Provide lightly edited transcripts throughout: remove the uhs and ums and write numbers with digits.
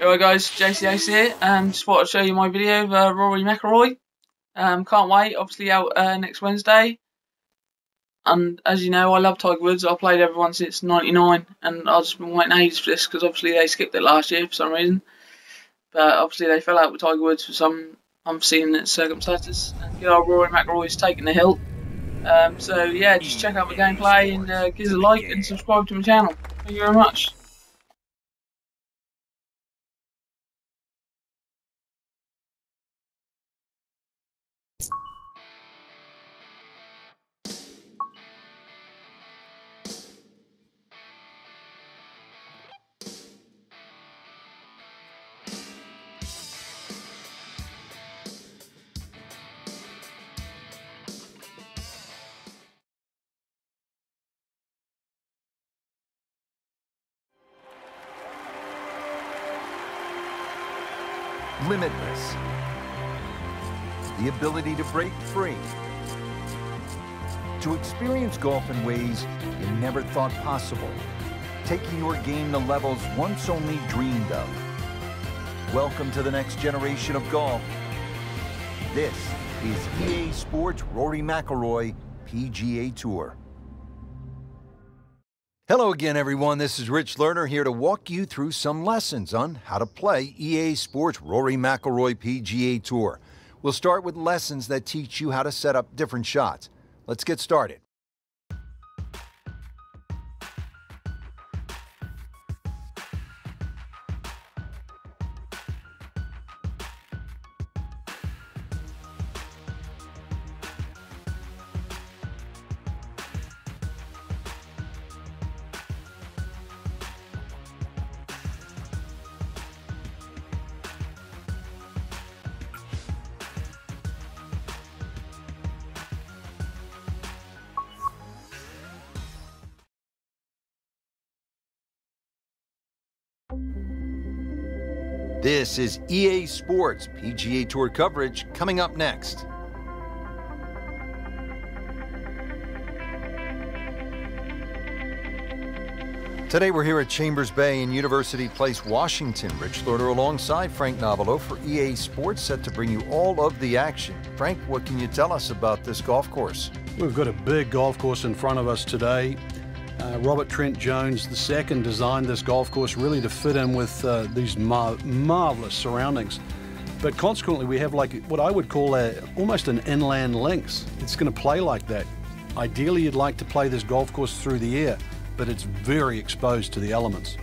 Alright guys, JCAC here. Just wanted to show you my video of Rory McIlroy. Can't wait, obviously out next Wednesday. And as you know, I love Tiger Woods. I've played everyone since '99, and I've just been waiting ages for this because obviously they skipped it last year for some reason. But obviously they fell out with Tiger Woods for some unforeseen circumstances. And good old Rory McIlroy's taking the hill. So yeah, just check out the gameplay and give us a like and subscribe to my channel. Thank you very much. Limitless. The ability to break free. To experience golf in ways you never thought possible. Taking your game to levels once only dreamed of. Welcome to the next generation of golf. This is EA Sports Rory McIlroy PGA Tour. Hello again, everyone. This is Rich Lerner here to walk you through some lessons on how to play EA Sports Rory McIlroy PGA Tour. We'll start with lessons that teach you how to set up different shots. Let's get started. This is EA Sports PGA Tour coverage coming up next. Today we're here at Chambers Bay in University Place, Washington. Rich Lerner alongside Frank Novelo for EA Sports, set to bring you all of the action. Frank, what can you tell us about this golf course? We've got a big golf course in front of us today. Robert Trent Jones II designed this golf course really to fit in with these marvelous surroundings. But consequently, we have like what I would call almost an inland links. It's going to play like that. Ideally, you'd like to play this golf course through the air, but it's very exposed to the elements.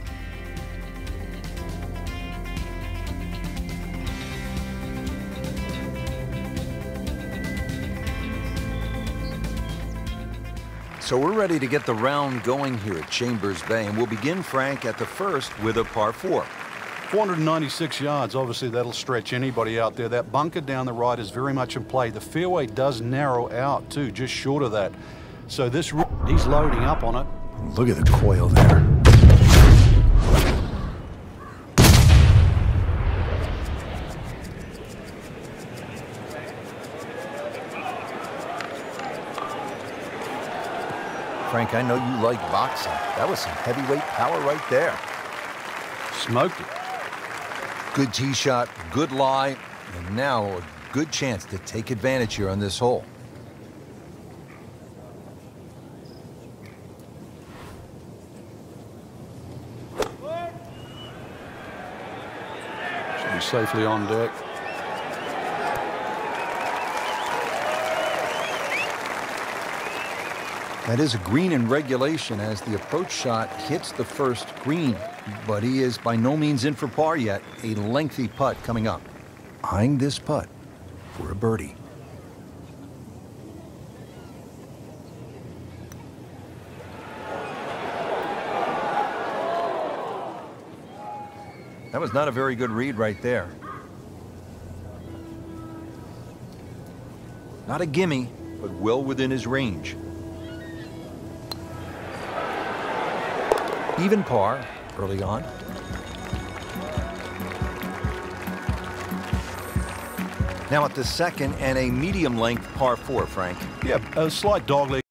So we're ready to get the round going here at Chambers Bay, and we'll begin, Frank, at the first with a par 4. 496 yards, obviously that'll stretch anybody out there. That bunker down the right is very much in play. The fairway does narrow out too, just short of that. So he's loading up on it. Look at the coil there. Frank, I know you like boxing. That was some heavyweight power right there. Smoked it. Good tee shot, good lie, and now a good chance to take advantage here on this hole. Should be safely on deck. That is a green in regulation as the approach shot hits the first green, but he is by no means in for par yet. A lengthy putt coming up. Eyeing this putt for a birdie. That was not a very good read right there. Not a gimme, but well within his range. Even par early on. Now at the second and a medium length par 4, Frank. Yeah, a slight dogleg.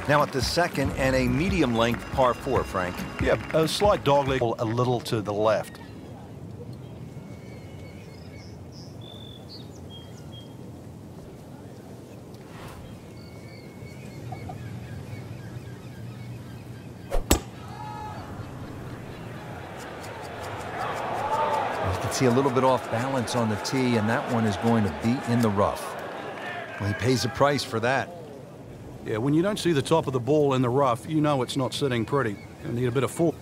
Now at the second and a medium length par 4, Frank. Yeah, a slight dogleg a little to the left. You can see a little bit off balance on the tee, and that one is going to be in the rough. Well, he pays a price for that. Yeah, when you don't see the top of the ball in the rough, you know it's not sitting pretty. You need a bit of force.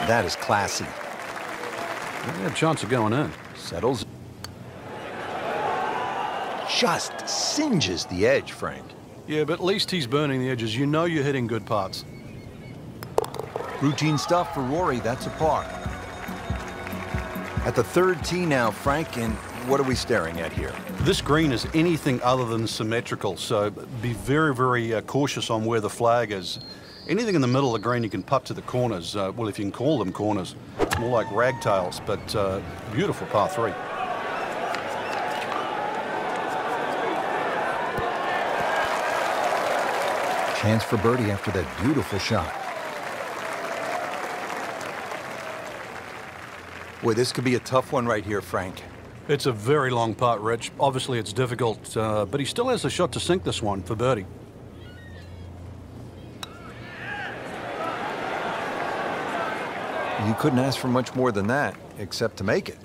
That is classy. Yeah, a chance of going in. Settles. Just singes the edge, Frank. Yeah, but at least he's burning the edges. You know you're hitting good putts. Routine stuff for Rory. That's a par. At the third tee now, Frank, and what are we staring at here? This green is anything other than symmetrical, so be very, very cautious on where the flag is. Anything in the middle of the green you can putt to the corners. Well, if you can call them corners. More like ragtails, but beautiful par 3. Chance for birdie after that beautiful shot. Boy, this could be a tough one right here, Frank. It's a very long putt, Rich. Obviously, it's difficult, but he still has a shot to sink this one for birdie. You couldn't ask for much more than that, except to make it.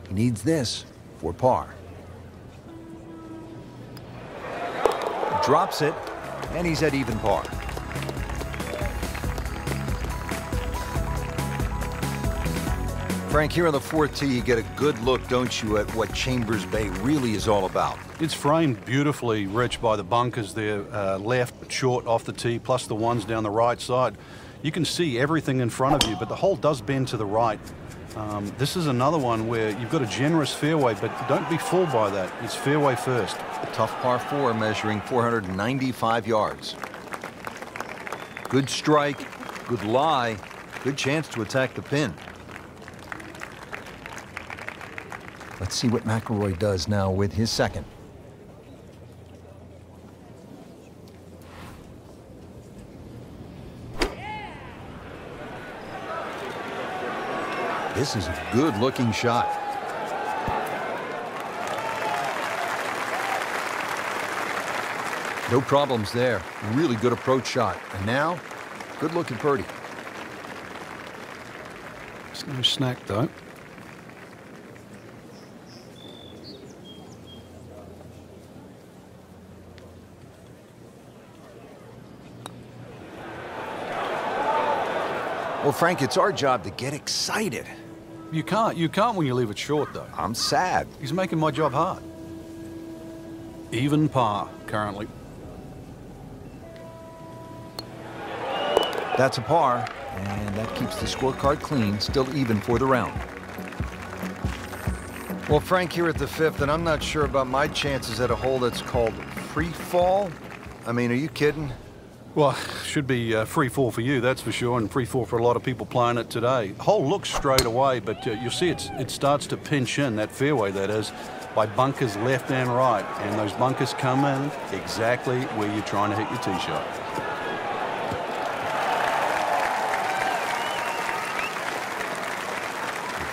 He needs this for par. Drops it, and he's at even par. Frank, here on the fourth tee, you get a good look, don't you, at what Chambers Bay really is all about. It's framed beautifully, Rich, by the bunkers there, left, short, off the tee, plus the ones down the right side. You can see everything in front of you, but the hole does bend to the right. This is another one where you've got a generous fairway, but don't be fooled by that. It's fairway first. A tough par 4 measuring 495 yards. Good strike, good lie, good chance to attack the pin. Let's see what McIlroy does now with his second. This is a good-looking shot. No problems there. Really good approach shot. And now, good-looking birdie. There's no snack, though. Well, Frank, it's our job to get excited. You can't when you leave it short, though. I'm sad. He's making my job hard. Even par, currently. That's a par, and that keeps the scorecard clean, still even for the round. Well, Frank, here at the fifth, and I'm not sure about my chances at a hole that's called free fall. I mean, are you kidding? Well, should be free fall for you, that's for sure, and free fall for a lot of people playing it today. Hole looks straight away, but you'll see it starts to pinch in, that fairway that is, by bunkers left and right, and those bunkers come in exactly where you're trying to hit your tee shot.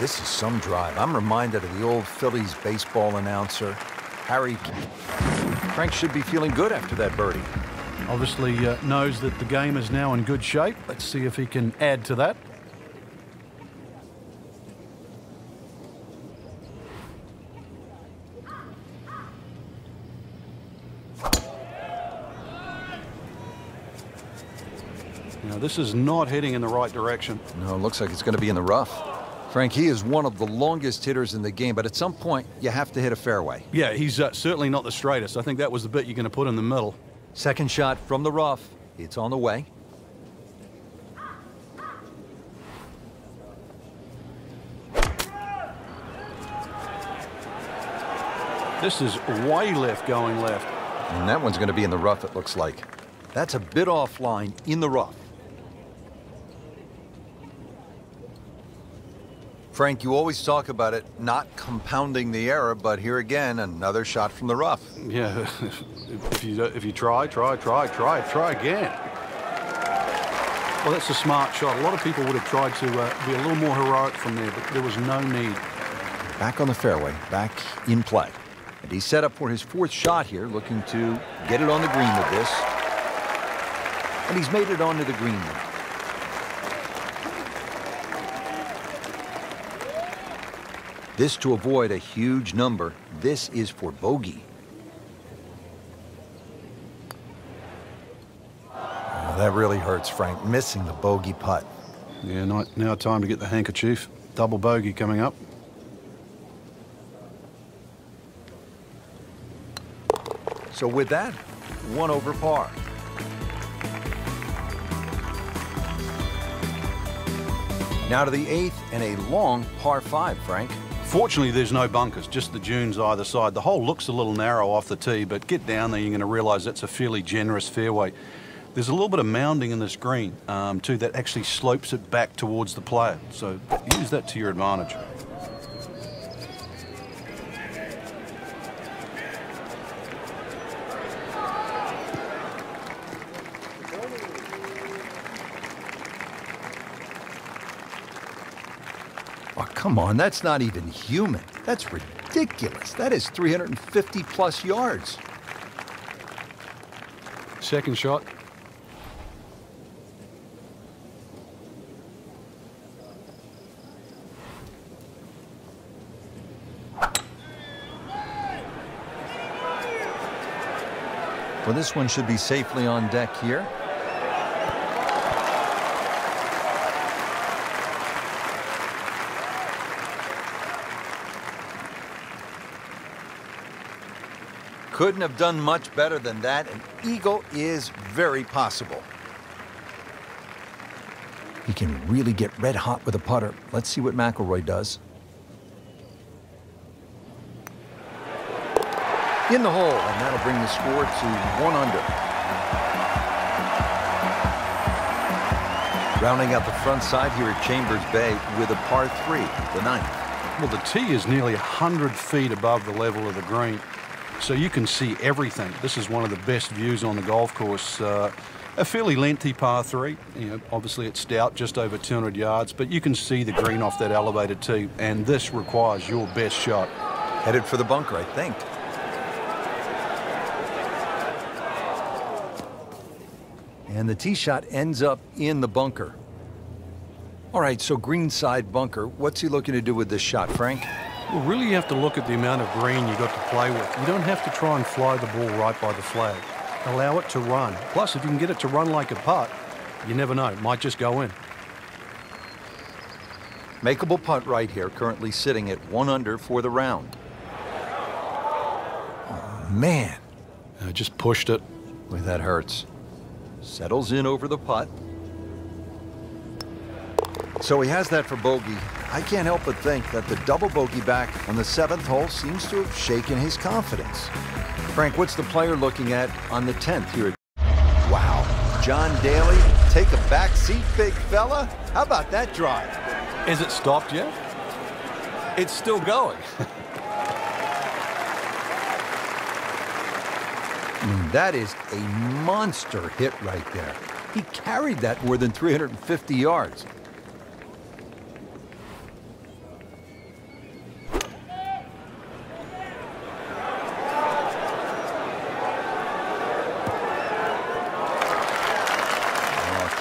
This is some drive. I'm reminded of the old Phillies baseball announcer, Harry. Frank should be feeling good after that birdie. Obviously knows that the game is now in good shape. Let's see if he can add to that. Now, this is not heading in the right direction. No, it looks like it's going to be in the rough. Frank, he is one of the longest hitters in the game, but at some point, you have to hit a fairway. Yeah, he's certainly not the straightest. I think that was the bit you're going to put in the middle. Second shot from the rough. It's on the way. This is way left going left. And that one's going to be in the rough, it looks like. That's a bit offline in the rough. Frank, you always talk about it not compounding the error, but here again, another shot from the rough. Yeah, if you try again. Well, that's a smart shot. A lot of people would have tried to be a little more heroic from there, but there was no need. Back on the fairway, back in play. And he's set up for his 4th shot here, looking to get it on the green with this. And he's made it onto the green now. This to avoid a huge number. This is for bogey. Oh, that really hurts, Frank, missing the bogey putt. Yeah, now time to get the handkerchief. Double bogey coming up. So with that, 1 over par. Now to the 8th and a long par 5, Frank. Fortunately, there's no bunkers, just the dunes either side. The hole looks a little narrow off the tee, but get down there, you're going to realize that's a fairly generous fairway. There's a little bit of mounding in this green, too, that actually slopes it back towards the player. So use that to your advantage. Oh, come on, that's not even human. That's ridiculous. That is 350 plus yards. Second shot. Well, this one should be safely on deck here. Couldn't have done much better than that. An eagle is very possible. He can really get red hot with a putter. Let's see what McIlroy does. In the hole, and that'll bring the score to 1 under. Rounding out the front side here at Chambers Bay with a par 3, the 9th. Well, the tee is nearly 100 feet above the level of the green, so you can see everything. This is one of the best views on the golf course. A fairly lengthy par 3. You know, obviously it's stout, just over 200 yards, but you can see the green off that elevated tee, and this requires your best shot. Headed for the bunker, I think. And the tee shot ends up in the bunker. All right, so greenside bunker. What's he looking to do with this shot, Frank? Well, really you have to look at the amount of green you got to play with. You don't have to try and fly the ball right by the flag. Allow it to run. Plus, if you can get it to run like a putt, you never know, it might just go in. Makeable putt right here, currently sitting at 1 under for the round. Oh, man. Just pushed it. Boy, that hurts. Settles in over the putt. So he has that for bogey. I can't help but think that the double bogey back on the 7th hole seems to have shaken his confidence. Frank, what's the player looking at on the 10th here? Wow. John Daly, take a back seat, big fella. How about that drive? Is it stopped yet? It's still going. That is a monster hit right there. He carried that more than 350 yards.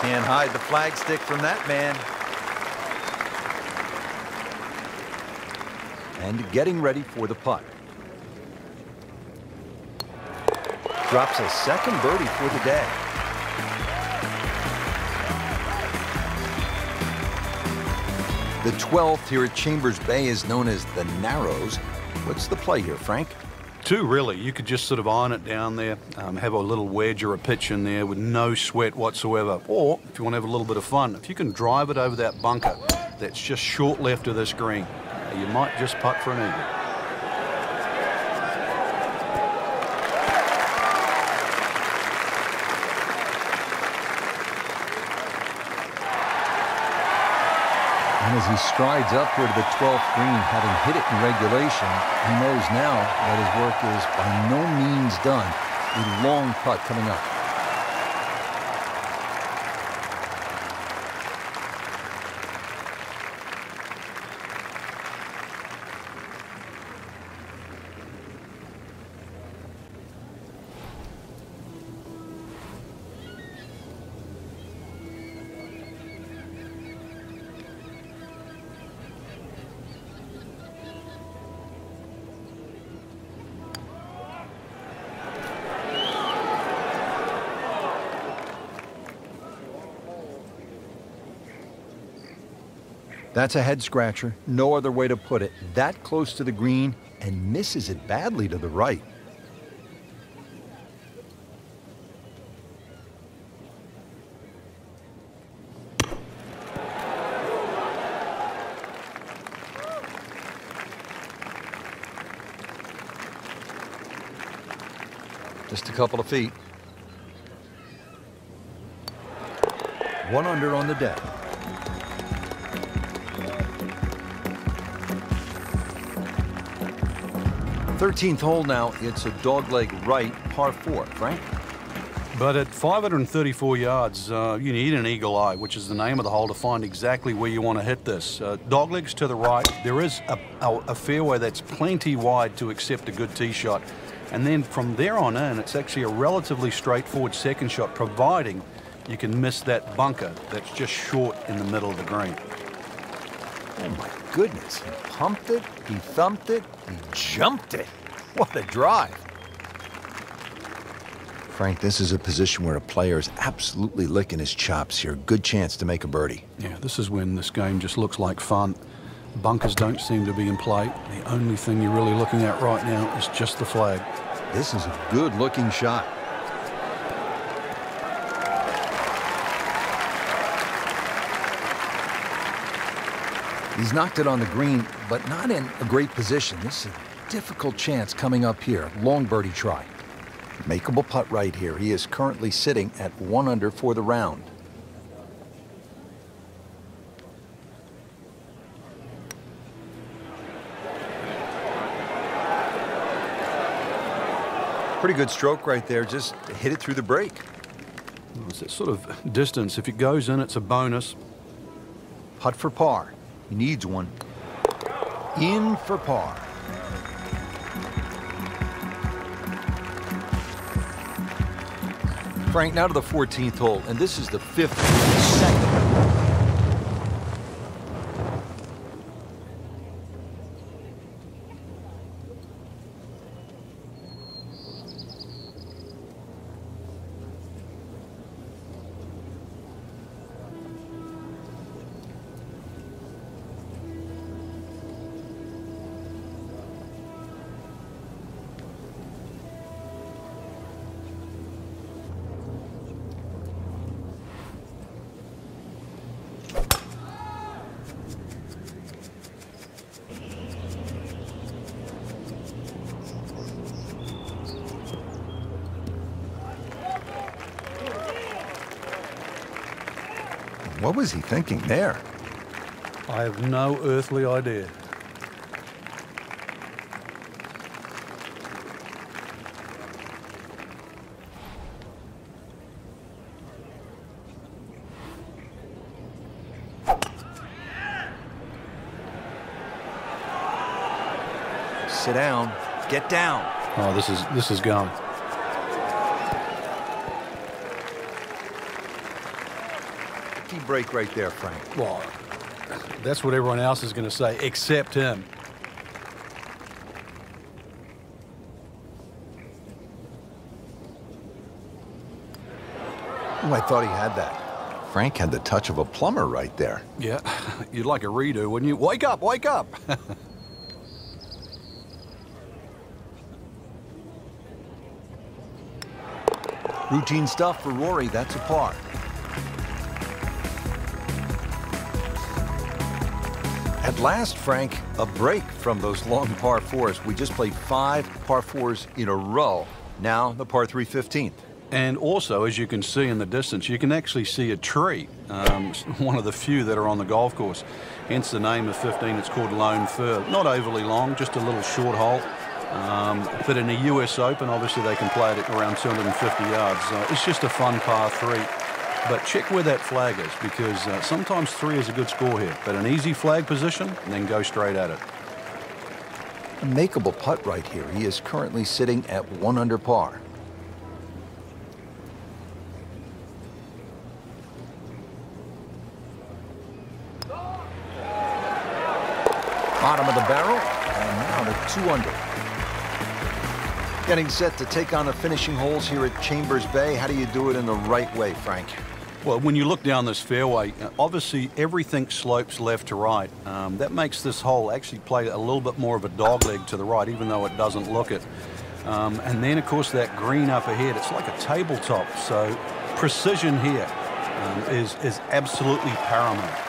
Can't hide the flagstick from that man. And getting ready for the putt. Drops a second birdie for the day. The 12th here at Chambers Bay is known as the Narrows. What's the play here, Frank? 2, really. You could just sort of iron it down there, have a little wedge or a pitch in there with no sweat whatsoever. Or, if you want to have a little bit of fun, if you can drive it over that bunker that's just short left of this green, you might just putt for an eagle. And as he strides up here to the 12th green, having hit it in regulation, he knows now that his work is by no means done. A long putt coming up. That's a head scratcher, no other way to put it. That close to the green and misses it badly to the right. Just a couple of feet. 1 under on the day. 13th hole now. It's a dogleg right, par 4. Frank? But at 534 yards, you need an eagle eye, which is the name of the hole, to find exactly where you want to hit this. Doglegs to the right. There is a fairway that's plenty wide to accept a good tee shot. And then from there on in, it's actually a relatively straightforward second shot, providing you can miss that bunker that's just short in the middle of the green. Oh my goodness, he pumped it, he thumped it, he jumped it. What a drive. Frank, this is a position where a player is absolutely licking his chops here. Good chance to make a birdie. Yeah, this is when this game just looks like fun. Bunkers don't seem to be in play. The only thing you're really looking at right now is just the flag. This is a good-looking shot. He's knocked it on the green, but not in a great position. This is a difficult chance coming up here. Long birdie try. Makeable putt right here. He is currently sitting at 1 under for the round. Pretty good stroke right there. Just hit it through the break. Well, it's that sort of distance. If it goes in, it's a bonus. Putt for par. He needs one. In for par. Frank, now to the 14th hole, and this is the 5th second. What was he thinking there? I have no earthly idea. Sit down. Get down. Oh, this is going. Key break right there, Frank. Well, that's what everyone else is going to say, except him. Oh, I thought he had that. Frank had the touch of a plumber right there. Yeah, you'd like a redo, wouldn't you? Wake up, wake up! Routine stuff for Rory. That's a par. At last, Frank, a break from those long par 4s. We just played 5 par 4s in a row. Now, the par 3 15th. And also, as you can see in the distance, you can actually see a tree, one of the few that are on the golf course. Hence the name of 15, it's called Lone Fir. Not overly long, just a little short hole. But in a US Open, obviously they can play it at around 250 yards. It's just a fun par 3. But check where that flag is, because sometimes 3 is a good score here. But an easy flag position, and then go straight at it. A makeable putt right here. He is currently sitting at 1 under par. Bottom of the barrel, and now to 2 under. Getting set to take on the finishing holes here at Chambers Bay. How do you do it in the right way, Frank? Well, when you look down this fairway, obviously everything slopes left to right. That makes this hole actually play a little bit more of a dogleg to the right, even though it doesn't look it. And then, of course, that green up ahead, it's like a tabletop. So precision here is absolutely paramount.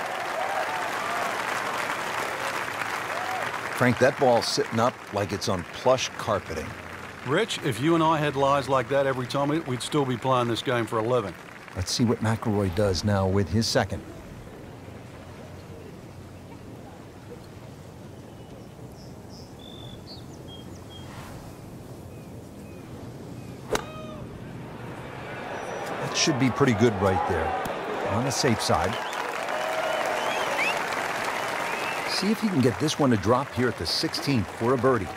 Frank, that ball's sitting up like it's on plush carpeting. Rich, if you and I had lies like that every time, we'd still be playing this game for a living. Let's see what McIlroy does now with his second. That should be pretty good right there. On the safe side. See if he can get this one to drop here at the 16th for a birdie.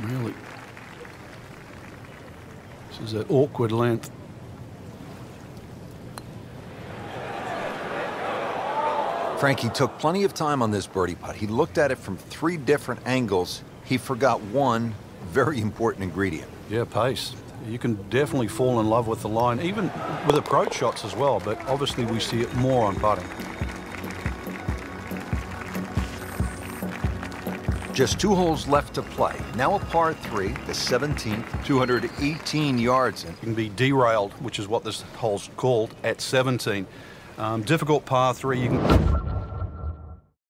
Really? This is that awkward length. Frankie took plenty of time on this birdie putt. He looked at it from 3 different angles. He forgot one very important ingredient. Yeah, pace. You can definitely fall in love with the line, even with approach shots as well, but obviously we see it more on putting. Just 2 holes left to play. Now a par 3, the 17th, 218 yards. You can be derailed, which is what this hole's called, at 17. Difficult par 3. You can